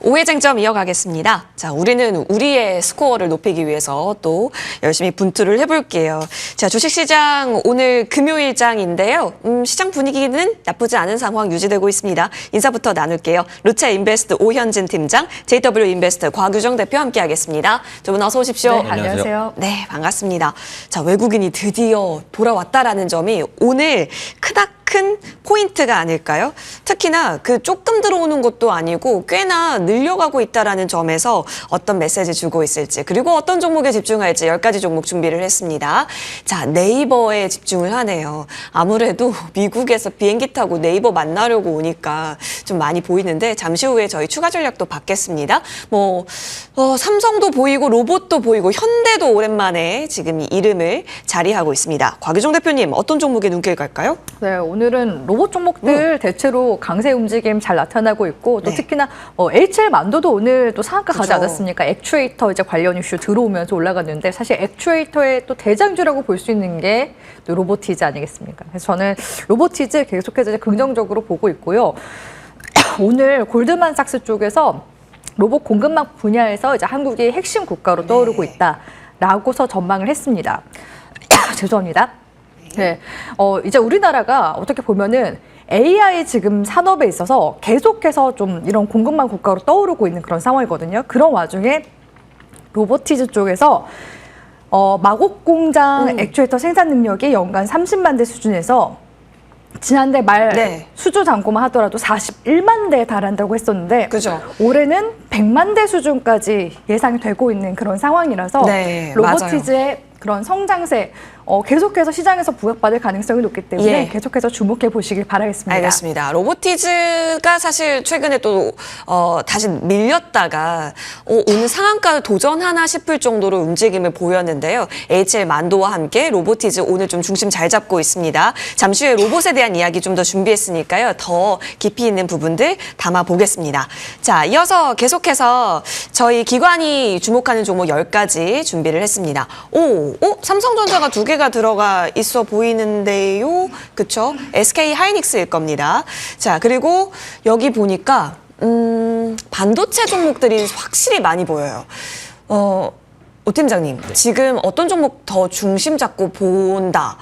5회 쟁점 이어가겠습니다. 자, 우리는 우리의 스코어를 높이기 위해서 또 열심히 분투를 해볼게요. 자, 주식시장 오늘 금요일장인데요. 시장 분위기는 나쁘지 않은 상황 유지되고 있습니다. 인사부터 나눌게요. 루체인베스트 오현진 팀장, JW인베스트 곽유정 대표 함께하겠습니다. 두 분 어서 오십시오. 네, 안녕하세요. 네, 반갑습니다. 자, 외국인이 드디어 돌아왔다라는 점이 오늘 큰 포인트가 아닐까요? 특히나 그 조금 들어오는 것도 아니고 꽤나 늘려가고 있다라는 점에서 어떤 메시지 주고 있을지, 그리고 어떤 종목에 집중할지 10가지 종목 준비를 했습니다. 자, 네이버에 집중을 하네요. 아무래도 미국에서 비행기 타고 네이버 만나려고 오니까 좀 많이 보이는데 잠시 후에 저희 추가 전략도 받겠습니다. 삼성도 보이고 로봇도 보이고 현대도 오랜만에 지금 이 이름을 자리하고 있습니다. 곽유정 대표님, 어떤 종목에 눈길 갈까요? 네, 오늘은 로봇 종목들 대체로 강세 움직임 잘 나타나고 있고 또 네. 특히나 HL 만도도 오늘 또 상한가 가지 그쵸. 않았습니까? 액추에이터 이제 관련 이슈 들어오면서 올라갔는데 사실 액추에이터의 또 대장주라고 볼 수 있는 게 또 로보티즈 아니겠습니까? 그래서 저는 로보티즈 계속해서 이제 긍정적으로 보고 있고요. 오늘 골드만삭스 쪽에서 로봇 공급망 분야에서 이제 한국이 핵심 국가로 떠오르고 있다라고서 전망을 했습니다. 죄송합니다. 네, 이제 우리나라가 어떻게 보면은 AI 지금 산업에 있어서 계속해서 좀 이런 공급망 국가로 떠오르고 있는 그런 상황이거든요. 그런 와중에 로보티즈 쪽에서 마곡 공장 액추에이터 생산 능력이 연간 30만 대 수준에서 지난달 말 수주 잔고만 하더라도 41만 대에 달한다고 했었는데 그죠. 올해는 100만 대 수준까지 예상이 되고 있는 그런 상황이라서 로보티즈의 그런 성장세 계속해서 시장에서 부각받을 가능성이 높기 때문에 계속해서 주목해 보시길 바라겠습니다. 알겠습니다. 로보티즈가 사실 최근에 또 다시 밀렸다가 오늘 상한가를 도전하나 싶을 정도로 움직임을 보였는데요. HL 만도와 함께 로보티즈 오늘 좀 중심 잘 잡고 있습니다. 잠시 후에 로봇에 대한 이야기 좀 더 준비했으니까요. 더 깊이 있는 부분들 담아보겠습니다. 자, 이어서 계속해서 저희 기관이 주목하는 종목 10가지 준비를 했습니다. 삼성전자가 2개가 들어가 있어 보이는데요. 그쵸? SK 하이닉스일 겁니다. 자, 그리고 여기 보니까 반도체 종목들이 확실히 많이 보여요. 오 팀장님, 지금 어떤 종목 더 중심 잡고 본다?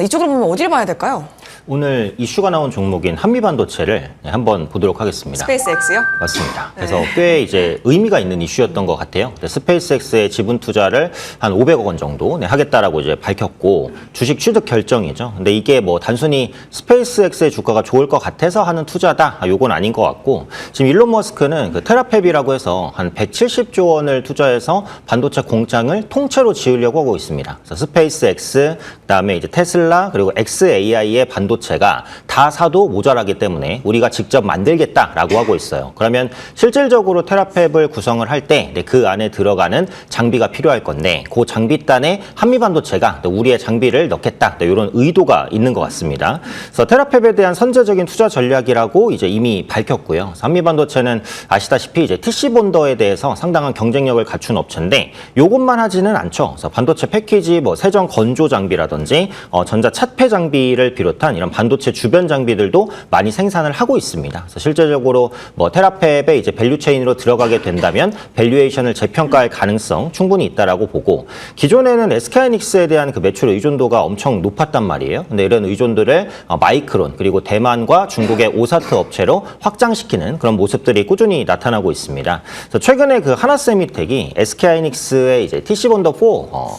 이쪽으로 보면 어디를 봐야 될까요? 오늘 이슈가 나온 종목인 한미반도체를 한번 보도록 하겠습니다. 스페이스X요? 맞습니다. 그래서 꽤 이제 의미가 있는 이슈였던 것 같아요. 스페이스X의 지분 투자를 한 500억 원 정도 하겠다라고 이제 밝혔고 주식 취득 결정이죠. 근데 이게 뭐 단순히 스페이스X의 주가가 좋을 것 같아서 하는 투자다, 요건 아닌 것 같고 지금 일론 머스크는 그 테라팹이라고 해서 한 170조 원을 투자해서 반도체 공장을 통째로 지으려고 하고 있습니다. 그래서 스페이스X, 그다음에 이제 테슬라, 그리고 XAI의 반도체가 다 사도 모자라기 때문에 우리가 직접 만들겠다라고 하고 있어요. 그러면 실질적으로 테라팹을 구성을 할 때 그 안에 들어가는 장비가 필요할 건데 그 장비단에 한미반도체가 우리의 장비를 넣겠다, 이런 의도가 있는 것 같습니다. 그래서 테라팹에 대한 선제적인 투자 전략이라고 이제 이미 밝혔고요. 한미반도체는 아시다시피 이제 TC 본더에 대해서 상당한 경쟁력을 갖춘 업체인데 요것만 하지는 않죠. 그래서 반도체 패키지, 세정 건조 장비라든지 전자 찻폐 장비를 비롯한 이런 반도체 주변 장비들도 많이 생산을 하고 있습니다. 그래서 실제적으로 테라팹의 이제 밸류체인으로 들어가게 된다면 밸류에이션을 재평가할 가능성 충분히 있다라고 보고 기존에는 SK하이닉스에 대한 그 매출 의존도가 엄청 높았단 말이에요. 근데 이런 의존도를 마이크론 그리고 대만과 중국의 오사트 업체로 확장시키는 그런 모습들이 꾸준히 나타나고 있습니다. 그래서 최근에 그 하나세미텍이 SK하이닉스의 이제 TC 본더 4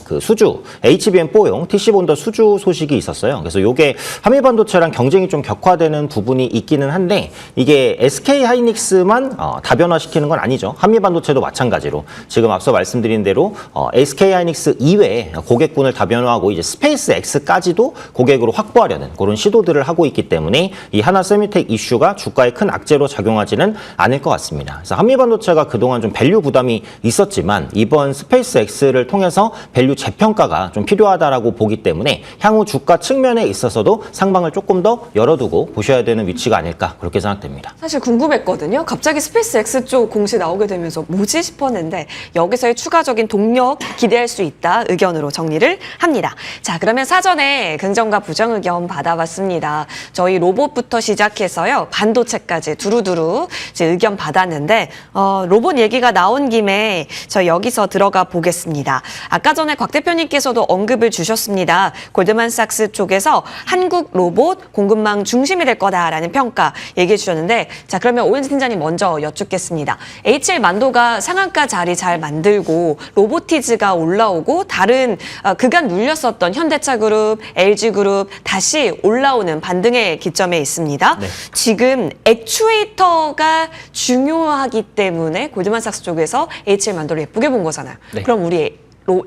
그 수주 HBM4용 TC 본더 수주 소식이 있었어요. 그래서 이게 한미반도체랑 경쟁이 좀 격화되는 부분이 있기는 한데 이게 SK 하이닉스만 다변화시키는 건 아니죠. 한미반도체도 마찬가지로 지금 앞서 말씀드린 대로 SK 하이닉스 이외에 고객군을 다변화하고 이제 스페이스 X까지도 고객으로 확보하려는 그런 시도들을 하고 있기 때문에 이 하나세미텍 이슈가 주가에 큰 악재로 작용하지는 않을 것 같습니다. 그래서 한미반도체가 그동안 좀 밸류 부담이 있었지만 이번 스페이스 X를 통해서 밸류 재평가가 좀 필요하다라고 보기 때문에 향후 주가 측면에 있어서도 상방을 시장을 조금 더 열어두고 보셔야 되는 위치가 아닐까 그렇게 생각됩니다. 사실 궁금했거든요. 갑자기 스페이스X 쪽 공시 나오게 되면서 뭐지 싶었는데 여기서의 추가적인 동력 기대할 수 있다 의견으로 정리를 합니다. 자, 그러면 사전에 긍정과 부정 의견 받아봤습니다. 저희 로봇부터 시작해서요. 반도체까지 두루두루 이제 의견 받았는데 로봇 얘기가 나온 김에 저 여기서 들어가 보겠습니다. 아까 전에 곽 대표님께서도 언급을 주셨습니다. 골드만삭스 쪽에서 한국 로봇 공급망 중심이 될 거다라는 평가 얘기해 주셨는데 자, 그러면 오현진 팀장님 먼저 여쭙겠습니다. HL 만도가 상한가 자리 잘 만들고 로보티즈가 올라오고 다른 그간 눌렸었던 현대차그룹, LG그룹 다시 올라오는 반등의 기점에 있습니다. 네. 지금 액추에이터가 중요하기 때문에 골드만삭스 쪽에서 HL 만도를 예쁘게 본 거잖아요. 네. 그럼 우리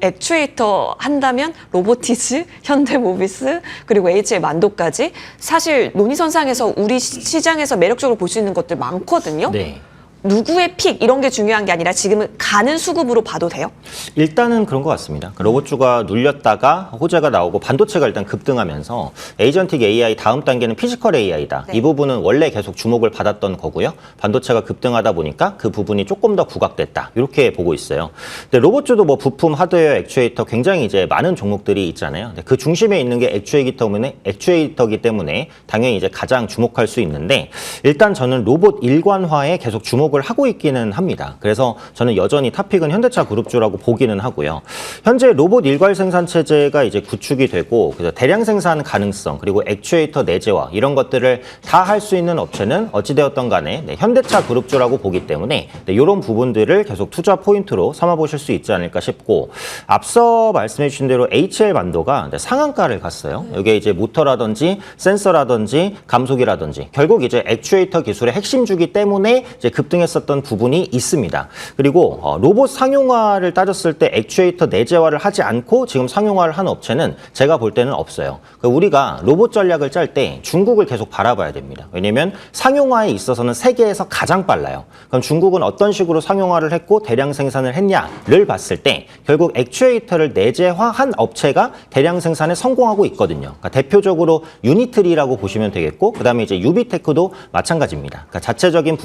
액추에이터 한다면 로보티즈, 현대모비스 그리고 HL 만도까지 사실 논의선상에서 우리 시장에서 매력적으로 볼 수 있는 것들 많거든요. 네. 누구의 픽 이런 게 중요한 게 아니라 지금은 가는 수급으로 봐도 돼요? 일단은 그런 것 같습니다. 로봇주가 눌렸다가 호재가 나오고 반도체가 일단 급등하면서 에이전틱 AI 다음 단계는 피지컬 AI다. 네. 이 부분은 원래 계속 주목을 받았던 거고요. 반도체가 급등하다 보니까 그 부분이 조금 더 부각됐다. 이렇게 보고 있어요. 근데 로봇주도 뭐 부품, 하드웨어, 액추에이터 굉장히 이제 많은 종목들이 있잖아요. 근데 그 중심에 있는 게 액추에이터이기 때문에 당연히 이제 가장 주목할 수 있는데 일단 저는 로봇 일관화에 계속 주목을 하고 있기는 합니다. 그래서 저는 여전히 탑픽은 현대차 그룹주라고 보기는 하고요. 현재 로봇 일괄 생산 체제가 이제 구축이 되고 그래서 대량 생산 가능성 그리고 액추에이터 내재화 이런 것들을 다 할 수 있는 업체는 어찌되었던 간에 현대차 그룹주라고 보기 때문에 이런 부분들을 계속 투자 포인트로 삼아보실 수 있지 않을까 싶고 앞서 말씀해 주신 대로 HL 만도가 상한가를 갔어요. 이게 이제 모터라든지 센서라든지 감속이라든지 결국 이제 액추에이터 기술의 핵심주기 때문에 이제 급등했었던 부분이 있습니다. 그리고 로봇 상용화를 따졌을 때 액추에이터 내재화를 하지 않고 지금 상용화를 한 업체는 제가 볼 때는 없어요. 우리가 로봇 전략을 짤 때 중국을 계속 바라봐야 됩니다. 왜냐하면 상용화에 있어서는 세계에서 가장 빨라요. 그럼 중국은 어떤 식으로 상용화를 했고 대량 생산을 했냐를 봤을 때 결국 액추에이터를 내재화한 업체가 대량 생산에 성공하고 있거든요. 그러니까 대표적으로 유니트리라고 보시면 되겠고 그다음에 이제 유비테크도 마찬가지입니다. 그러니까 자체적인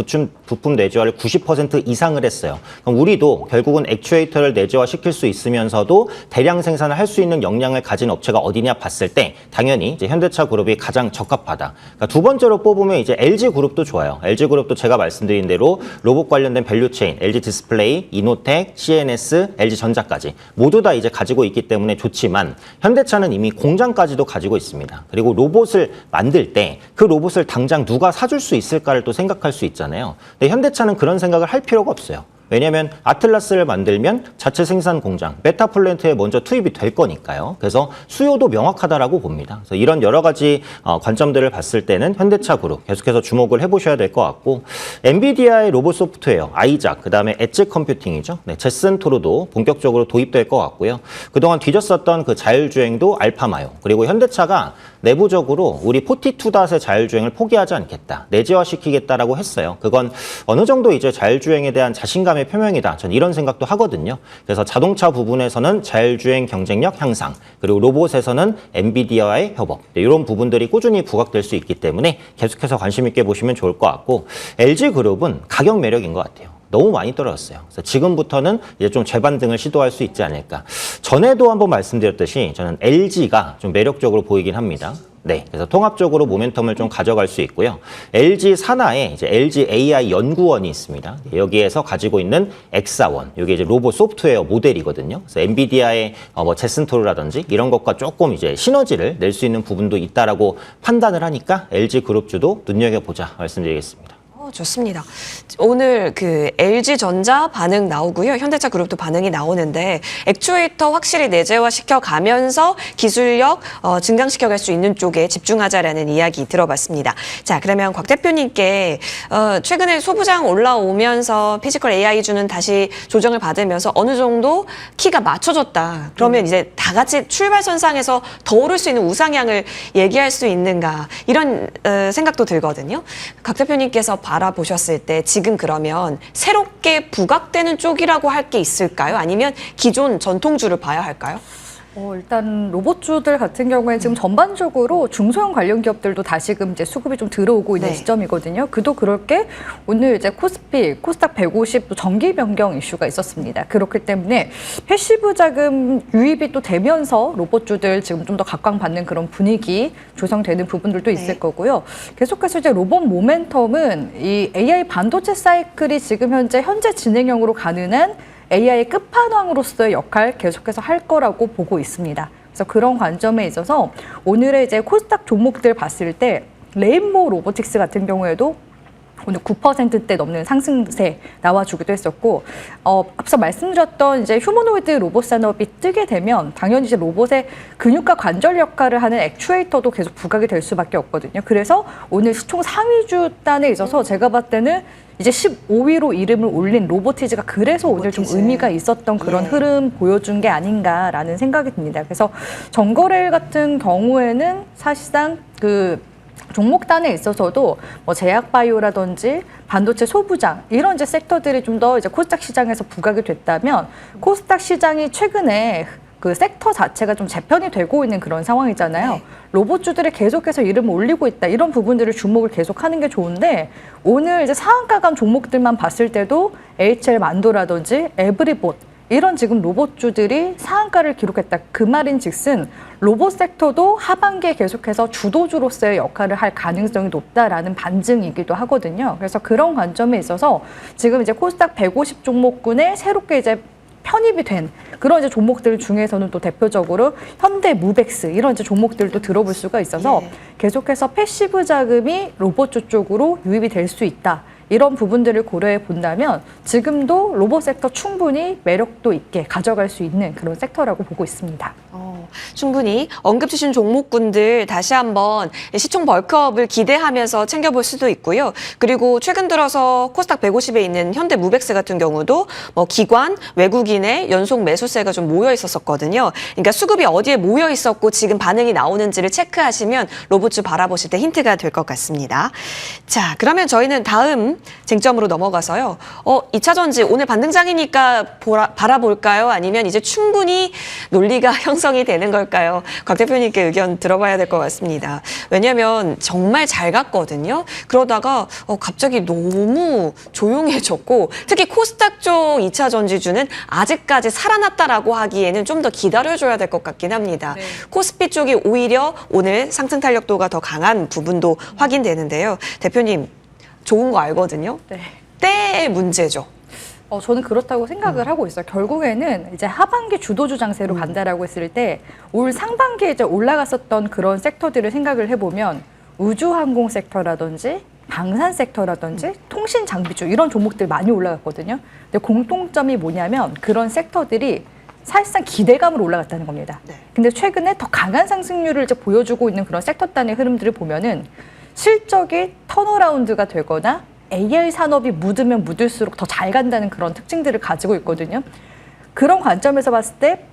부품 내재화를 90% 이상을 했어요. 그럼 우리도 결국은 액추에이터를 내재화시킬 수 있으면서도 대량 생산을 할 수 있는 역량을 가진 업체가 어디냐 봤을 때 당연히 이제 현대차 그룹이 가장 적합하다. 그러니까 두 번째로 뽑으면 이제 LG 그룹도 좋아요. LG 그룹도 제가 말씀드린 대로 로봇 관련된 밸류체인, LG 디스플레이, 이노텍, CNS, LG 전자까지 모두 다 이제 가지고 있기 때문에 좋지만 현대차는 이미 공장까지도 가지고 있습니다. 그리고 로봇을 만들 때 그 로봇을 당장 누가 사줄 수 있을까를 또 생각할 수 있잖아요. 근데 현대차는 그런 생각을 할 필요가 없어요. 왜냐하면 아틀라스를 만들면 자체 생산 공장, 메타 플랜트에 먼저 투입이 될 거니까요. 그래서 수요도 명확하다라고 봅니다. 그래서 이런 여러 가지 관점들을 봤을 때는 현대차 그룹 계속해서 주목을 해보셔야 될 것 같고 엔비디아의 로봇 소프트웨어, 아이작, 그다음에 엣지 컴퓨팅이죠. 제슨 토르도 본격적으로 도입될 것 같고요. 그동안 뒤졌었던 그 자율주행도 알파마요. 그리고 현대차가 내부적으로 우리 42닷의 자율주행을 포기하지 않겠다. 내재화시키겠다라고 했어요. 그건 어느 정도 이제 자율주행에 대한 자신감의 표명이다. 전 이런 생각도 하거든요. 그래서 자동차 부분에서는 자율주행 경쟁력 향상, 그리고 로봇에서는 엔비디아와의 협업, 이런 부분들이 꾸준히 부각될 수 있기 때문에 계속해서 관심 있게 보시면 좋을 것 같고 LG그룹은 가격 매력인 것 같아요. 너무 많이 떨어졌어요. 그래서 지금부터는 이제 좀 재반등을 시도할 수 있지 않을까. 전에도 한번 말씀드렸듯이 저는 LG가 좀 매력적으로 보이긴 합니다. 네, 그래서 통합적으로 모멘텀을 좀 가져갈 수 있고요. LG 산하에 이제 LG AI 연구원이 있습니다. 여기에서 가지고 있는 엑사원, 이게 이제 로봇 소프트웨어 모델이거든요. 그래서 엔비디아의 뭐 제슨토르라든지 이런 것과 조금 이제 시너지를 낼 수 있는 부분도 있다라고 판단을 하니까 LG 그룹주도 눈여겨보자 말씀드리겠습니다. 좋습니다. 오늘 그 LG전자 반응 나오고요. 현대차 그룹도 반응이 나오는데 액추에이터 확실히 내재화 시켜가면서 기술력 증강시켜갈 수 있는 쪽에 집중하자라는 이야기 들어봤습니다. 자, 그러면 곽 대표님께 최근에 소부장 올라오면서 피지컬 AI주는 다시 조정을 받으면서 어느 정도 키가 맞춰졌다. 그러면 이제 다 같이 출발선상에서 더 오를 수 있는 우상향을 얘기할 수 있는가 이런 생각도 들거든요. 곽 대표님께서 바라보셨을 때 지금 그러면 새롭게 부각되는 쪽이라고 할 게 있을까요? 아니면 기존 전통주를 봐야 할까요? 일단 로봇주들 같은 경우에 지금 전반적으로 중소형 관련 기업들도 다시금 이제 수급이 좀 들어오고 있는 네. 시점이거든요. 그도 그럴 게 오늘 이제 코스닥 150 또 정기 변경 이슈가 있었습니다. 그렇기 때문에 패시브 자금 유입이 또 되면서 로봇주들 지금 좀 더 각광받는 그런 분위기 조성되는 부분들도 있을 네. 거고요. 계속해서 이제 로봇 모멘텀은 이 AI 반도체 사이클이 지금 현재 진행형으로 가는 한 AI의 끝판왕으로서의 역할 계속해서 할 거라고 보고 있습니다. 그래서 그런 관점에 있어서 오늘의 이제 코스닥 종목들 봤을 때 레인보우 로보틱스 같은 경우에도 오늘 9%대 넘는 상승세 나와주기도 했었고, 앞서 말씀드렸던 이제 휴머노이드 로봇 산업이 뜨게 되면 당연히 이제 로봇의 근육과 관절 역할을 하는 액추에이터도 계속 부각이 될 수밖에 없거든요. 그래서 오늘 총 상위주 단에 있어서 제가 봤을 때는 이제 15위로 이름을 올린 로보티즈가 그래서 오늘 좀 로보티즈. 의미가 있었던 그런 예. 흐름 보여준 게 아닌가라는 생각이 듭니다. 그래서 정거래일 같은 경우에는 사실상 그 종목단에 있어서도 뭐 제약바이오라든지 반도체 소부장 이런 이제 섹터들이 좀 더 이제 코스닥 시장에서 부각이 됐다면 코스닥 시장이 최근에 그 섹터 자체가 좀 재편이 되고 있는 그런 상황이잖아요. 네. 로봇주들이 계속해서 이름을 올리고 있다. 이런 부분들을 주목을 계속하는 게 좋은데 오늘 이제 상한가감 종목들만 봤을 때도 HL 만도라든지 에브리봇 이런 지금 로봇주들이 상한가를 기록했다. 그 말인즉슨 로봇 섹터도 하반기에 계속해서 주도주로서의 역할을 할 가능성이 높다라는 반증이기도 하거든요. 그래서 그런 관점에 있어서 지금 이제 코스닥 150 종목군에 새롭게 이제 편입이 된 그런 이제 종목들 중에서는 또 대표적으로 현대무벡스 이런 이제 종목들도 들어볼 수가 있어서 예. 계속해서 패시브 자금이 로봇주 쪽으로 유입이 될 수 있다. 이런 부분들을 고려해 본다면 지금도 로봇 섹터 충분히 매력도 있게 가져갈 수 있는 그런 섹터라고 보고 있습니다. 충분히 언급 주신 종목군들 다시 한번 시총 벌크업을 기대하면서 챙겨볼 수도 있고요. 그리고 최근 들어서 코스닥 150에 있는 현대무벡스 같은 경우도 뭐 기관, 외국인의 연속 매수세가 좀 모여 있었거든요. 그러니까 수급이 어디에 모여 있었고 지금 반응이 나오는지를 체크하시면 로봇주 바라보실 때 힌트가 될 것 같습니다. 자, 그러면 저희는 다음 쟁점으로 넘어가서요. 2차 전지 오늘 반등장이니까 바라볼까요? 아니면 이제 충분히 논리가 형성이 되는 걸까요? 곽 대표님께 의견 들어봐야 될 것 같습니다. 왜냐하면 정말 잘 갔거든요. 그러다가 갑자기 너무 조용해졌고 특히 코스닥 쪽 2차 전지주는 아직까지 살아났다라고 하기에는 좀 더 기다려줘야 될 것 같긴 합니다. 네. 코스피 쪽이 오히려 오늘 상승 탄력도가 더 강한 부분도 확인되는데요. 대표님 좋은 거 알거든요. 네. 때의 문제죠. 저는 그렇다고 생각을 하고 있어요. 결국에는 이제 하반기 주도주 장세로 간다라고 했을 때 올 상반기에 이제 올라갔었던 그런 섹터들을 생각을 해보면 우주항공 섹터라든지 방산 섹터라든지 통신 장비주 이런 종목들 많이 올라갔거든요. 근데 공통점이 뭐냐면 그런 섹터들이 사실상 기대감으로 올라갔다는 겁니다. 네. 근데 최근에 더 강한 상승률을 이제 보여주고 있는 그런 섹터 단의 흐름들을 보면은 실적이 턴어라운드가 되거나 AI 산업이 묻으면 묻을수록 더 잘 간다는 그런 특징들을 가지고 있거든요. 그런 관점에서 봤을 때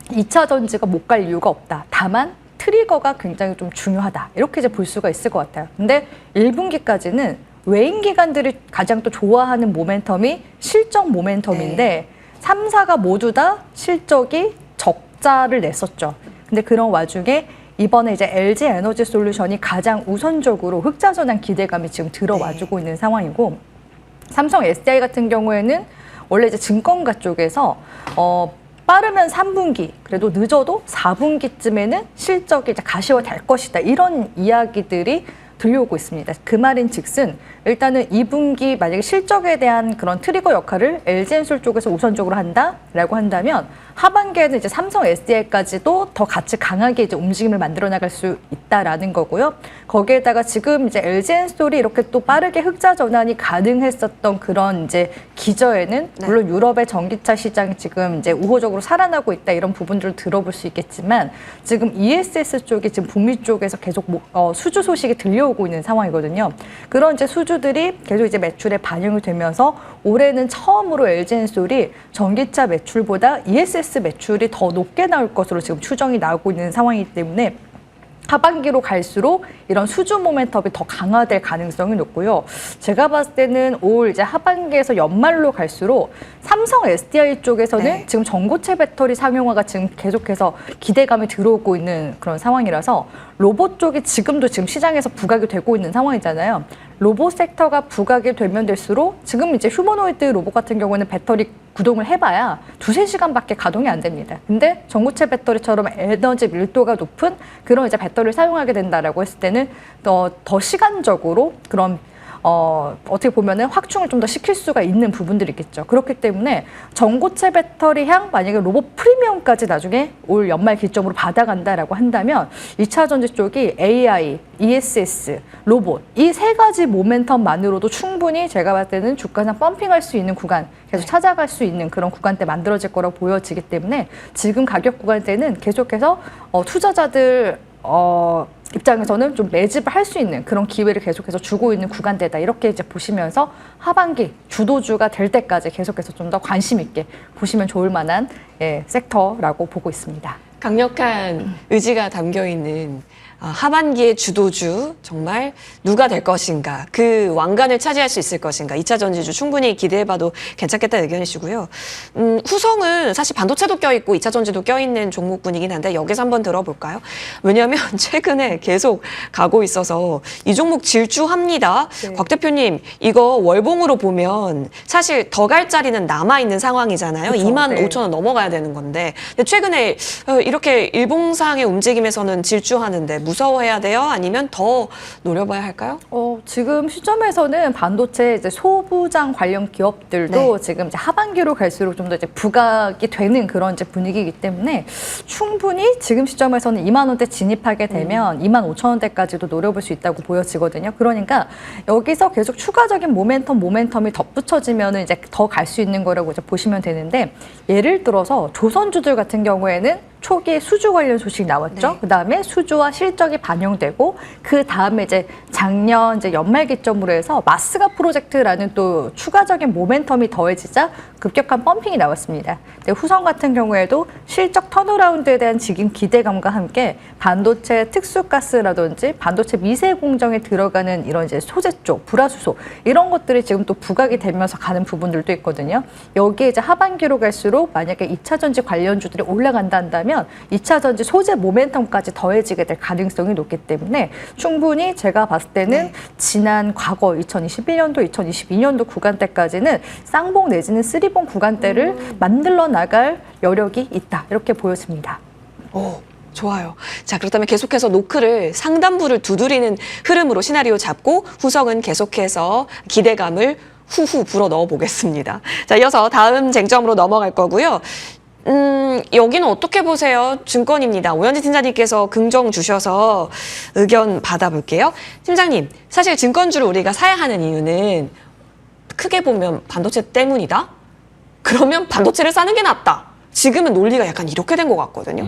2차 전지가 못 갈 이유가 없다. 다만 트리거가 굉장히 좀 중요하다. 이렇게 이제 볼 수가 있을 것 같아요. 근데 1분기까지는 외인 기관들이 가장 또 좋아하는 모멘텀이 실적 모멘텀인데 3, 4가 모두 다 실적이 적자를 냈었죠. 근데 그런 와중에 이번에 이제 LG 에너지 솔루션이 가장 우선적으로 흑자 전환 기대감이 지금 들어와주고 있는 상황이고 삼성 SDI 같은 경우에는 원래 이제 증권가 쪽에서 빠르면 3분기, 그래도 늦어도 4분기쯤에는 실적이 이제 가시화 될 것이다. 이런 이야기들이 들려오고 있습니다. 그 말인즉슨 일단은 2분기 만약에 실적에 대한 그런 트리거 역할을 LG엔솔 쪽에서 우선적으로 한다라고 한다면 하반기에는 이제 삼성 SDI까지도 더 같이 강하게 이제 움직임을 만들어 나갈 수 있다라는 거고요. 거기에다가 지금 이제 LG엔솔이 이렇게 또 빠르게 흑자 전환이 가능했었던 그런 이제 기저에는 물론 유럽의 전기차 시장이 지금 이제 우호적으로 살아나고 있다 이런 부분들을 들어볼 수 있겠지만 지금 ESS 쪽이 지금 북미 쪽에서 계속 수주 소식이 들려오고 있는 상황이거든요. 그런 이제 수주들이 계속 이제 매출에 반영이 되면서 올해는 처음으로 LG엔솔이 전기차 매출보다 ESS 매출이 더 높게 나올 것으로 지금 추정이 나오고 있는 상황이기 때문에 하반기로 갈수록 이런 수주 모멘텀이 더 강화될 가능성이 높고요. 제가 봤을 때는 올 이제 하반기에서 연말로 갈수록 삼성 SDI 쪽에서는 네. 지금 전고체 배터리 상용화가 지금 계속해서 기대감이 들어오고 있는 그런 상황이라서 로봇 쪽이 지금 시장에서 부각이 되고 있는 상황이잖아요. 로봇 섹터가 부각이 되면 될수록 지금 이제 휴머노이드 로봇 같은 경우는 배터리 구동을 해봐야 2~3시간밖에 가동이 안 됩니다. 근데 전고체 배터리처럼 에너지 밀도가 높은 그런 이제 배터리를 사용하게 된다라고 했을 때는 더 시간적으로 그런 어떻게 보면은 확충을 좀 더 시킬 수가 있는 부분들이 있겠죠. 그렇기 때문에 전고체 배터리향 만약에 로봇 프리미엄까지 나중에 올 연말 기점으로 받아간다라고 한다면 2차 전지 쪽이 AI, ESS, 로봇 이 세 가지 모멘텀만으로도 충분히 제가 봤을 때는 주가상 펌핑할 수 있는 구간 계속 찾아갈 수 있는 그런 구간대 만들어질 거라고 보여지기 때문에 지금 가격 구간대는 계속해서 투자자들 입장에서는 좀 매집을 할 수 있는 그런 기회를 계속해서 주고 있는 구간대다. 이렇게 이제 보시면서 하반기 주도주가 될 때까지 계속해서 좀 더 관심 있게 보시면 좋을 만한 섹터라고 보고 있습니다. 강력한 의지가 담겨 있는 하반기의 주도주 정말 누가 될 것인가, 그 왕관을 차지할 수 있을 것인가, 2차 전지주 충분히 기대해봐도 괜찮겠다는 의견이시고요. 후성은 사실 반도체도 껴있고 2차 전지도 껴있는 종목군이긴 한데 여기서 한번 들어볼까요? 왜냐하면 최근에 계속 가고 있어서 이 종목 질주합니다. 네. 곽 대표님, 이거 월봉으로 보면 사실 더 갈 자리는 남아있는 상황이잖아요. 그쵸, 25,000원 넘어가야 되는 건데, 근데 최근에 이렇게 일봉상의 움직임에서는 질주하는데 무서워해야 돼요? 아니면 더 노려봐야 할까요? 지금 시점에서는 반도체 이제 소부장 관련 기업들도 지금 이제 하반기로 갈수록 좀 더 이제 부각이 되는 그런 이제 분위기이기 때문에 충분히 지금 시점에서는 2만 원대 진입하게 되면 2만 5천 원대까지도 노려볼 수 있다고 보여지거든요. 그러니까 여기서 계속 추가적인 모멘텀이 덧붙여지면은 이제 더 갈 수 있는 거라고 이제 보시면 되는데, 예를 들어서 조선주들 같은 경우에는 초기에 수주 관련 소식이 나왔죠. 네. 그다음에 수주와 실적이 반영되고 그다음에 이제 작년 이제 연말 기점으로 해서 마스가 프로젝트라는 또 추가적인 모멘텀이 더해지자 급격한 펌핑이 나왔습니다. 근데 후성 같은 경우에도 실적 턴어라운드에 대한 지금 기대감과 함께 반도체 특수가스라든지 반도체 미세 공정에 들어가는 이런 이제 소재 쪽, 불화수소 이런 것들이 지금 또 부각이 되면서 가는 부분들도 있거든요. 여기에 이제 하반기로 갈수록 만약에 2차 전지 관련주들이 올라간다 한다면 2차 전지 소재 모멘텀까지 더해지게 될 가능성이 높기 때문에 충분히 제가 봤을 때는 지난 과거 2021년도, 2022년도 구간대까지는 쌍봉 내지는 쓰리봉 구간대를 만들어 나갈 여력이 있다. 이렇게 보여집니다. 오, 좋아요. 자, 그렇다면 계속해서 노크를 상단부를 두드리는 흐름으로 시나리오 잡고 후성은 계속해서 기대감을 후후 불어 넣어 보겠습니다. 자, 이어서 다음 쟁점으로 넘어갈 거고요. 여기는 어떻게 보세요? 증권입니다. 오현지 팀장님께서 긍정 주셔서 의견 받아볼게요. 팀장님, 사실 증권주를 우리가 사야 하는 이유는 크게 보면 반도체 때문이다? 그러면 반도체를 사는 게 낫다. 지금은 논리가 약간 이렇게 된 것 같거든요.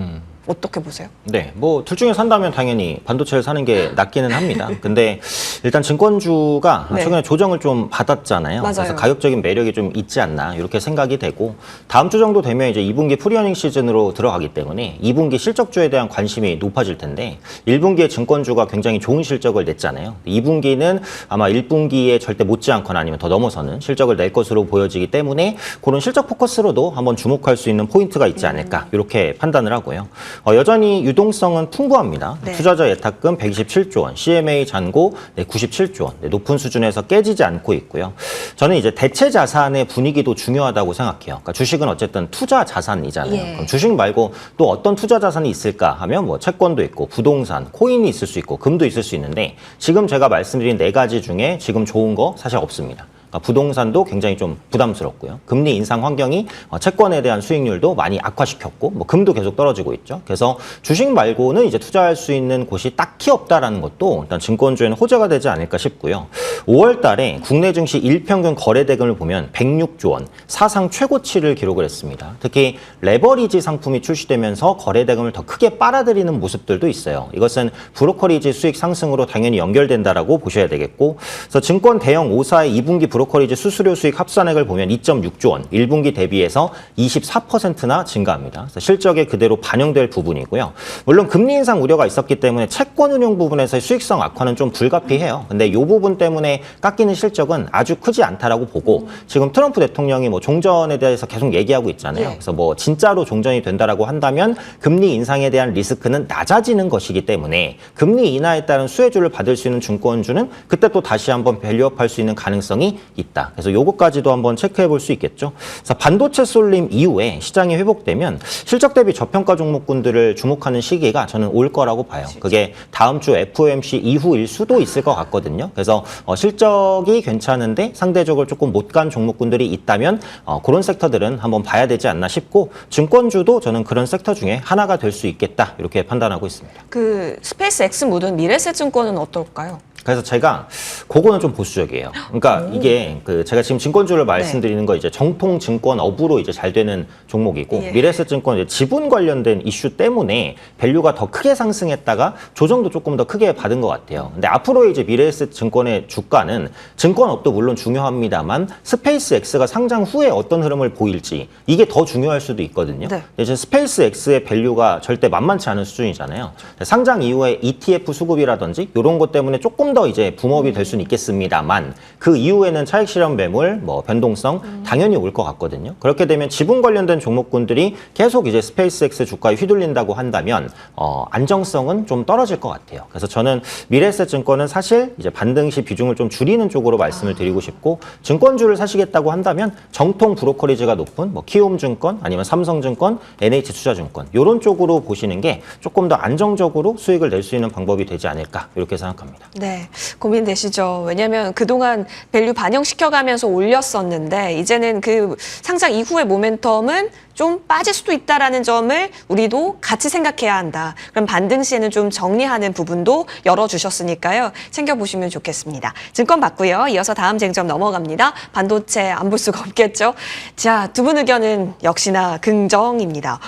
어떻게 보세요? 네, 뭐 둘 중에 산다면 당연히 반도체를 사는 게 낫기는 합니다. 근데 일단 증권주가 네. 최근에 조정을 좀 받았잖아요. 맞아요. 그래서 가격적인 매력이 좀 있지 않나 이렇게 생각이 되고, 다음 주 정도 되면 이제 2분기 프리어닝 시즌으로 들어가기 때문에 2분기 실적주에 대한 관심이 높아질 텐데, 1분기에 증권주가 굉장히 좋은 실적을 냈잖아요. 2분기는 아마 1분기에 절대 못지않거나 아니면 더 넘어서는 실적을 낼 것으로 보여지기 때문에 그런 실적 포커스로도 한번 주목할 수 있는 포인트가 있지 않을까 이렇게 판단을 하고요. 여전히 유동성은 풍부합니다. 네. 투자자 예탁금 127조 원, CMA 잔고 97조 원, 높은 수준에서 깨지지 않고 있고요. 저는 이제 대체 자산의 분위기도 중요하다고 생각해요. 그러니까 주식은 어쨌든 투자 자산이잖아요. 예. 그럼 주식 말고 또 어떤 투자 자산이 있을까 하면 뭐 채권도 있고 부동산, 코인이 있을 수 있고 금도 있을 수 있는데, 지금 제가 말씀드린 네 가지 중에 지금 좋은 거 사실 없습니다. 그러니까 부동산도 굉장히 좀 부담스럽고요. 금리 인상 환경이 채권에 대한 수익률도 많이 악화시켰고, 뭐 금도 계속 떨어지고 있죠. 그래서 주식 말고는 이제 투자할 수 있는 곳이 딱히 없다라는 것도 일단 증권주에는 호재가 되지 않을까 싶고요. 5월 달에 국내 증시 일평균 거래 대금을 보면 106조 원, 사상 최고치를 기록을 했습니다. 특히 레버리지 상품이 출시되면서 거래 대금을 더 크게 빨아들이는 모습들도 있어요. 이것은 브로커리지 수익 상승으로 당연히 연결된다라고 보셔야 되겠고, 그래서 증권 대형 5사의 2분기 브로커리지 수수료 수익 합산액을 보면 2.6조 원, 1분기 대비해서 24%나 증가합니다. 그래서 실적에 그대로 반영될 부분이고요. 물론 금리 인상 우려가 있었기 때문에 채권 운용 부분에서의 수익성 악화는 좀 불가피해요. 근데 이 부분 때문에 깎이는 실적은 아주 크지 않다라고 보고 지금 트럼프 대통령이 뭐 종전에 대해서 계속 얘기하고 있잖아요. 그래서 뭐 진짜로 종전이 된다라고 한다면 금리 인상에 대한 리스크는 낮아지는 것이기 때문에 금리 인하에 따른 수혜주를 받을 수 있는 증권주는 그때 또 다시 한번 밸류업할 수 있는 가능성이 있다. 그래서 요거까지도 한번 체크해 볼 수 있겠죠. 그래서 반도체 쏠림 이후에 시장이 회복되면 실적 대비 저평가 종목군들을 주목하는 시기가 저는 올 거라고 봐요. 그게 다음 주 FOMC 이후일 수도 있을 것 같거든요. 그래서 실적이 괜찮은데 상대적으로 조금 못 간 종목군들이 있다면 그런 섹터들은 한번 봐야 되지 않나 싶고 증권주도 저는 그런 섹터 중에 하나가 될 수 있겠다 이렇게 판단하고 있습니다. 그 스페이스 X 묻은 미래에셋증권은 어떨까요? 그래서 제가 그거는 좀 보수적이에요. 그러니까 이게 그 제가 지금 증권주를 말씀드리는 거 이제 정통 증권업으로 이제 잘 되는 종목이고 예. 미래에셋증권 이제 지분 관련된 이슈 때문에 밸류가 더 크게 상승했다가 조정도 조금 더 크게 받은 것 같아요. 근데 앞으로 이제 미래에셋증권의 주가는 증권업도 물론 중요합니다만 스페이스 X가 상장 후에 어떤 흐름을 보일지 이게 더 중요할 수도 있거든요. 네. 이제 스페이스 X의 밸류가 절대 만만치 않은 수준이잖아요. 상장 이후에 ETF 수급이라든지 이런 것 때문에 조금 더 이제 붐업이 될 수는 있겠습니다만 그 이후에는 차익 실현 매물, 뭐 변동성 당연히 올 것 같거든요. 그렇게 되면 지분 관련된 종목군들이 계속 이제 스페이스X 주가에 휘둘린다고 한다면 안정성은 좀 떨어질 것 같아요. 그래서 저는 미래에셋증권은 사실 이제 반등 시 비중을 좀 줄이는 쪽으로 말씀을 드리고 싶고 증권주를 사시겠다고 한다면 정통 브로커리지가 높은 뭐 키움증권 아니면 삼성증권, NH투자증권 이런 쪽으로 보시는 게 조금 더 안정적으로 수익을 낼 수 있는 방법이 되지 않을까 이렇게 생각합니다. 네, 고민되시죠. 왜냐하면 그동안 밸류 반영시켜가면서 올렸었는데 이제는 그 상장 이후의 모멘텀은 좀 빠질 수도 있다라는 점을 우리도 같이 생각해야 한다. 그럼 반등 시에는 좀 정리하는 부분도 열어주셨으니까요. 챙겨보시면 좋겠습니다. 증권 받고요. 이어서 다음 쟁점 넘어갑니다. 반도체 안 볼 수가 없겠죠. 자, 두 분 의견은 역시나 긍정입니다.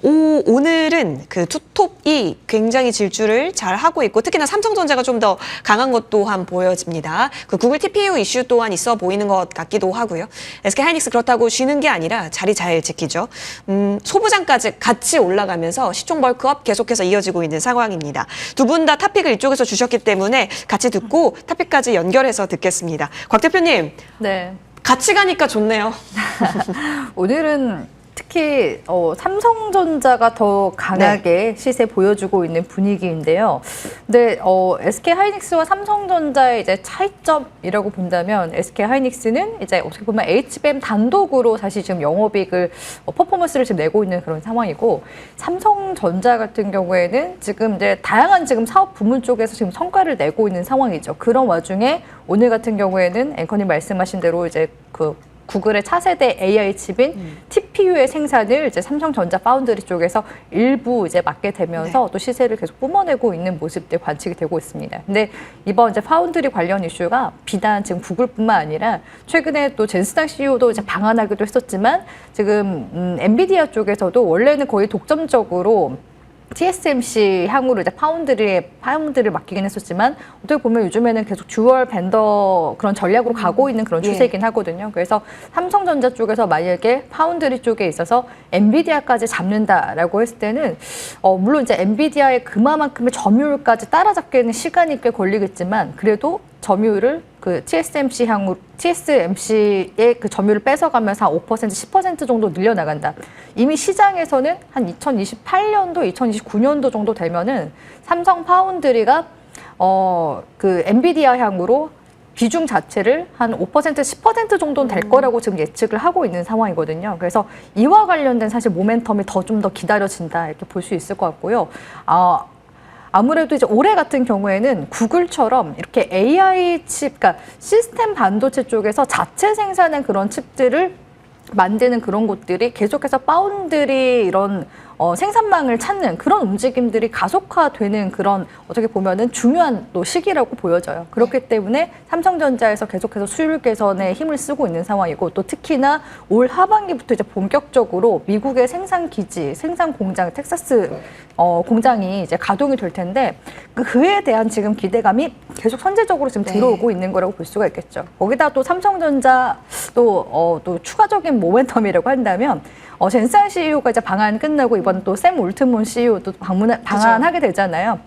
오늘은 그 투톱이 굉장히 질주를 잘 하고 있고 특히나 삼성전자가 좀 더 강한 것 또한 보여집니다. 그 구글 TPU 이슈 또한 있어 보이는 것 같기도 하고요. SK하이닉스 그렇다고 쉬는 게 아니라 자리 잘 지키죠. 소부장까지 같이 올라가면서 시총 벌크업 계속해서 이어지고 있는 상황입니다. 두 분 다 탑픽을 이쪽에서 주셨기 때문에 같이 듣고 탑픽까지 연결해서 듣겠습니다. 곽 대표님, 네. 같이 가니까 좋네요. 오늘은 특히 삼성전자가 더 강하게 시세 보여주고 있는 분위기인데요. 근데 SK하이닉스와 삼성전자의 이제 차이점이라고 본다면 SK하이닉스는 이제 어떻게 보면 HBM 단독으로 사실 지금 영업이익을 퍼포먼스를 지금 내고 있는 그런 상황이고 삼성전자 같은 경우에는 지금 이제 다양한 지금 사업 부문 쪽에서 지금 성과를 내고 있는 상황이죠. 그런 와중에 오늘 같은 경우에는 앵커님 말씀하신 대로 이제 그 구글의 차세대 AI 칩인 TPU의 생산을 이제 삼성전자 파운드리 쪽에서 일부 이제 맡게 되면서 또 시세를 계속 뿜어내고 있는 모습들 관측이 되고 있습니다. 근데 이번 이제 파운드리 관련 이슈가 비단 지금 구글뿐만 아니라 최근에 또 젠스당 CEO도 이제 방한하기도 했었지만 지금 엔비디아 쪽에서도 원래는 거의 독점적으로 TSMC 향으로 이제 파운드를 맡기긴 했었지만 어떻게 보면 요즘에는 계속 듀얼 벤더 그런 전략으로 가고 있는 그런 추세이긴 하거든요. 그래서 삼성전자 쪽에서 만약에 파운드리 쪽에 있어서 엔비디아까지 잡는다라고 했을 때는 물론 이제 엔비디아의 그만큼의 점유율까지 따라잡기에는 시간이 꽤 걸리겠지만 그래도 점유율을 그 TSMC의 그 점유율을 뺏어가면서 한 5%, 10% 정도 늘려나간다. 이미 시장에서는 한 2028년도, 2029년도 정도 되면은 삼성 파운드리가 그 엔비디아 향으로 비중 자체를 한 5%, 10% 정도는 될 거라고 지금 예측을 하고 있는 상황이거든요. 그래서 이와 관련된 사실 모멘텀이 좀 더 기다려진다 이렇게 볼 수 있을 것 같고요. 아무래도 이제 올해 같은 경우에는 구글처럼 이렇게 AI 칩, 그러니까 시스템 반도체 쪽에서 자체 생산한 그런 칩들을 만드는 그런 곳들이 계속해서 파운드리 이런 생산망을 찾는 그런 움직임들이 가속화되는 그런 어떻게 보면은 중요한 또 시기라고 보여져요. 그렇기 때문에 삼성전자에서 계속해서 수율 개선에 힘을 쓰고 있는 상황이고 또 특히나 올 하반기부터 이제 본격적으로 미국의 생산 기지, 생산 공장, 텍사스 공장이 이제 가동이 될 텐데 그에 대한 지금 기대감이 계속 선제적으로 지금 들어오고 있는 거라고 볼 수가 있겠죠. 거기다 또 삼성전자 또 추가적인 모멘텀이라고 한다면 젠상 CEO가 이제 방한 끝나고 이번 또 샘 올트몬 CEO도 방한하게 되잖아요.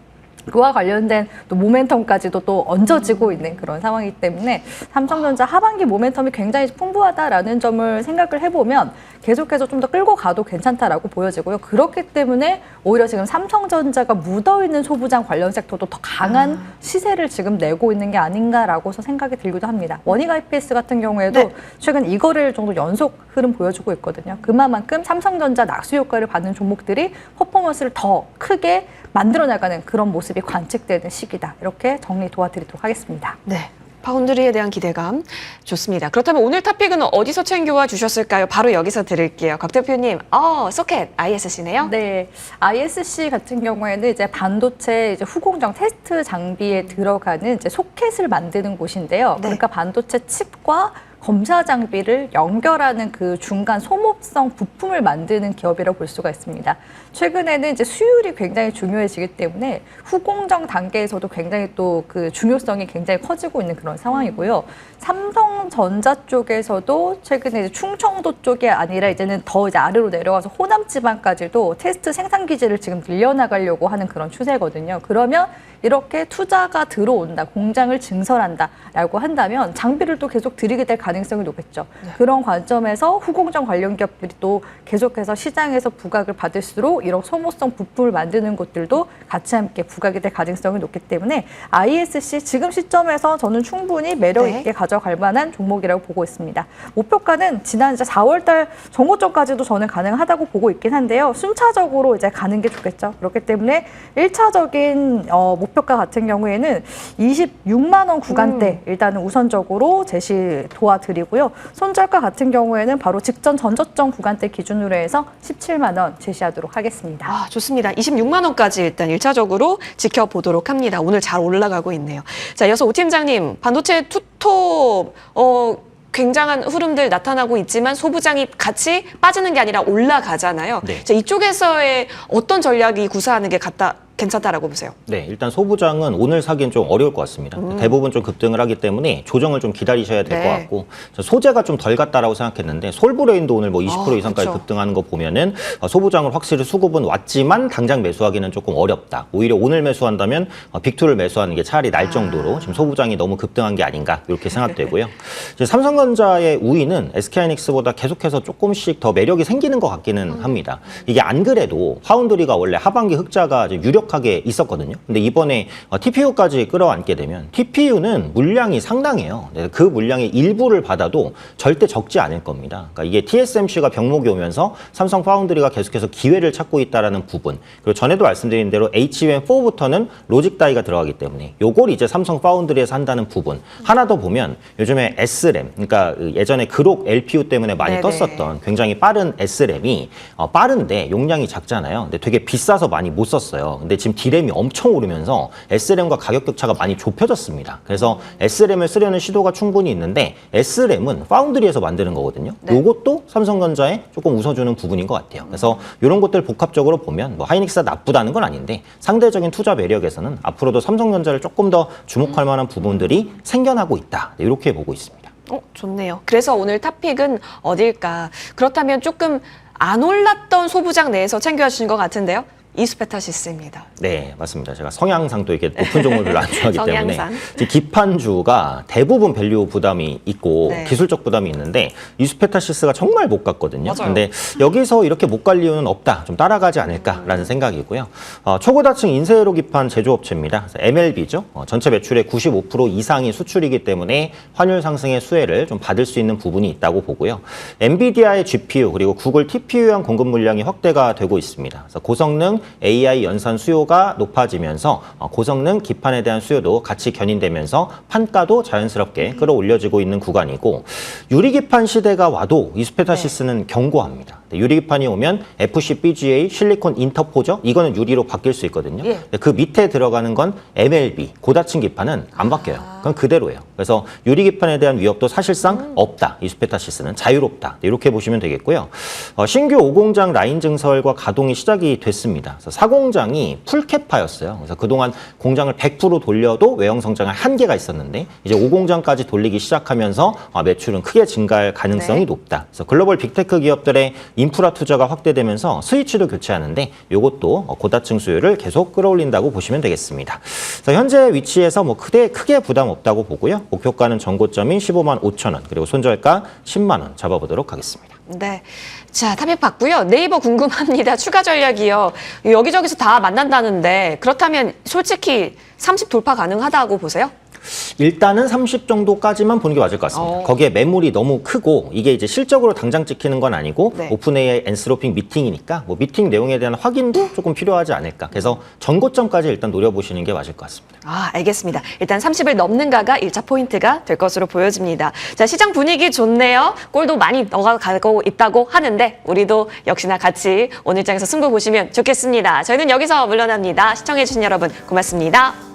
그와 관련된 또 모멘텀까지도 또 얹어지고 있는 그런 상황이기 때문에 삼성전자 하반기 모멘텀이 굉장히 풍부하다라는 점을 생각을 해보면 계속해서 좀 더 끌고 가도 괜찮다라고 보여지고요. 그렇기 때문에 오히려 지금 삼성전자가 묻어있는 소부장 관련 섹터도 더 강한 시세를 지금 내고 있는 게 아닌가라고서 생각이 들기도 합니다. 원익 IPS 같은 경우에도 최근 2거래일 정도 연속 흐름 보여주고 있거든요. 그만큼 삼성전자 낙수 효과를 받는 종목들이 퍼포먼스를 더 크게 만들어 나가는 그런 모습이 관측되는 시기다. 이렇게 정리 도와드리도록 하겠습니다. 네. 파운드리에 대한 기대감 좋습니다. 그렇다면 오늘 탑픽은 어디서 챙겨와 주셨을까요? 바로 여기서 드릴게요. 곽 대표님, 소켓 ISC네요. 네, ISC 같은 경우에는 이제 반도체 이제 후공정 테스트 장비에 들어가는 이제 소켓을 만드는 곳인데요. 네. 그러니까 반도체 칩과 검사 장비를 연결하는 그 중간 소모성 부품을 만드는 기업이라고 볼 수가 있습니다. 최근에는 이제 수율이 굉장히 중요해지기 때문에 후공정 단계에서도 굉장히 또 그 중요성이 굉장히 커지고 있는 그런 상황이고요. 삼성전자 쪽에서도 최근에 이제 충청도 쪽이 아니라 이제는 더 이제 아래로 내려가서 호남 지방까지도 테스트 생산 기지를 지금 늘려나가려고 하는 그런 추세거든요. 그러면 이렇게 투자가 들어온다, 공장을 증설한다라고 한다면 장비를 또 계속 들이게 될 가능성이 높겠죠. 그런 관점에서 후공정 관련 기업들이 또 계속해서 시장에서 부각을 받을수록 이런 소모성 부품을 만드는 곳들도 같이 함께 부각이 될 가능성이 높기 때문에 ISC 지금 시점에서 저는 충분히 매력 있게 가져갈 만한 종목이라고 보고 있습니다. 목표가는 지난 이제 4월달 정고점까지도 저는 가능하다고 보고 있긴 한데요. 순차적으로 이제 가는 게 좋겠죠. 그렇기 때문에 1차적인 목표가 같은 경우에는 26만 원 구간대 일단은 우선적으로 제시 도와드리고요. 손절가 같은 경우에는 바로 직전 전저점 구간대 기준으로 해서 17만 원 제시하도록 하겠습니다. 좋습니다. 26만 원까지 일단 1차적으로 지켜보도록 합니다. 오늘 잘 올라가고 있네요. 자, 이어서 오 팀장님, 반도체 투톱 굉장한 흐름들 나타나고 있지만 소부장이 같이 빠지는 게 아니라 올라가잖아요. 네. 자, 이쪽에서의 어떤 전략이 구사하는 게 괜찮다라고 보세요? 네, 일단 소부장은 오늘 사기는 좀 어려울 것 같습니다. 대부분 좀 급등을 하기 때문에 조정을 좀 기다리셔야 될 것 같고 소재가 좀 덜 갔다라고 생각했는데 솔브레인도 오늘 뭐 20% 이상까지 그렇죠. 급등하는 거 보면은 소부장을 확실히 수급은 왔지만 당장 매수하기는 조금 어렵다. 오히려 오늘 매수한다면 빅2를 매수하는 게 차라리 날 정도로 지금 소부장이 너무 급등한 게 아닌가 이렇게 생각되고요. 이제 삼성전자의 우위는 SK하이닉스보다 계속해서 조금씩 더 매력이 생기는 것 같기는 합니다. 이게 안 그래도 파운드리가 원래 하반기 흑자가 이제 유력하게 있었거든요. 근데 이번에 TPU까지 끌어안게 되면 TPU는 물량이 상당해요. 그 물량의 일부를 받아도 절대 적지 않을 겁니다. 그러니까 이게 TSMC가 병목이 오면서 삼성 파운드리가 계속해서 기회를 찾고 있다라는 부분. 그리고 전에도 말씀드린 대로 HBM4부터는 로직 다이가 들어가기 때문에 요걸 이제 삼성 파운드리에서 한다는 부분. 하나 더 보면 요즘에 S램, 그러니까 예전에 그록 LPU 때문에 많이 떴었던 굉장히 빠른 S램이 빠른데 용량이 작잖아요. 근데 되게 비싸서 많이 못 썼어요. 근데 지금 D램이 엄청 오르면서 S램과 가격 격차가 많이 좁혀졌습니다. 그래서 S램을 쓰려는 시도가 충분히 있는데 S램은 파운드리에서 만드는 거거든요. 이것도 삼성전자에 조금 웃어주는 부분인 것 같아요. 그래서 이런 것들 복합적으로 보면 뭐 하이닉스가 나쁘다는 건 아닌데 상대적인 투자 매력에서는 앞으로도 삼성전자를 조금 더 주목할 만한 부분들이 생겨나고 있다. 이렇게 보고 있습니다. 좋네요. 그래서 오늘 탑픽은 어딜까? 그렇다면 조금 안 올랐던 소부장 내에서 챙겨주신 것 같은데요. 이스페타시스입니다. 네, 맞습니다. 제가 성향상 또 이렇게 높은 종목을 안 좋아하기 때문에 성향상. 기판주가 대부분 밸류 부담이 있고 기술적 부담이 있는데 이스페타시스가 정말 못 갔거든요. 맞아요. 근데 여기서 이렇게 못 갈 이유는 없다. 좀 따라가지 않을까라는 생각이고요. 초고다층 인쇄로 기판 제조업체입니다. MLB죠. 전체 매출의 95% 이상이 수출이기 때문에 환율 상승의 수혜를 좀 받을 수 있는 부분이 있다고 보고요. 엔비디아의 GPU 그리고 구글 TPU형 공급 물량이 확대가 되고 있습니다. 그래서 고성능 AI 연산 수요가 높아지면서 고성능 기판에 대한 수요도 같이 견인되면서 판가도 자연스럽게 끌어올려지고 있는 구간이고 유리기판 시대가 와도 이스페타시스는 경고합니다. 유리기판이 오면 FCBGA 실리콘 인터포저 이거는 유리로 바뀔 수 있거든요. 예. 근데 그 밑에 들어가는 건 MLB 고다층 기판은 안 바뀌어요. 그건 그대로예요. 그래서 유리기판에 대한 위협도 사실상 없다. 이 스페타시스는 자유롭다. 이렇게 보시면 되겠고요. 신규 5공장 라인 증설과 가동이 시작이 됐습니다. 그래서 4공장이 풀캐파였어요. 그래서 그동안 공장을 100% 돌려도 외형 성장할 한계가 있었는데 이제 5공장까지 돌리기 시작하면서 매출은 크게 증가할 가능성이 네. 높다. 그래서 글로벌 빅테크 기업들의 인프라 투자가 확대되면서 스위치도 교체하는데 이것도 고다층 수요를 계속 끌어올린다고 보시면 되겠습니다. 그래서 현재 위치에서 뭐 크게 부담 없다고 보고요. 목표가는 전고점이 15만 5천 원 그리고 손절가 10만 원 잡아보도록 하겠습니다. 네. 자, 탑입 봤고요. 네이버 궁금합니다. 추가 전략이요. 여기저기서 다 만난다는데 그렇다면 솔직히 30 돌파 가능하다고 보세요? 일단은 30 정도까지만 보는 게 맞을 것 같습니다. 거기에 매물이 너무 크고 이게 이제 실적으로 당장 찍히는 건 아니고 네. 오픈AI 엔스로핑 미팅이니까 뭐 미팅 내용에 대한 확인도 조금 필요하지 않을까. 그래서 전고점까지 일단 노려보시는 게 맞을 것 같습니다. 아, 알겠습니다. 일단 30을 넘는가가 1차 포인트가 될 것으로 보여집니다. 자, 시장 분위기 좋네요. 골도 많이 넣어가고 있다고 하는데 우리도 역시나 같이 오늘 장에서 승부 보시면 좋겠습니다. 저희는 여기서 물러납니다. 시청해주신 여러분 고맙습니다.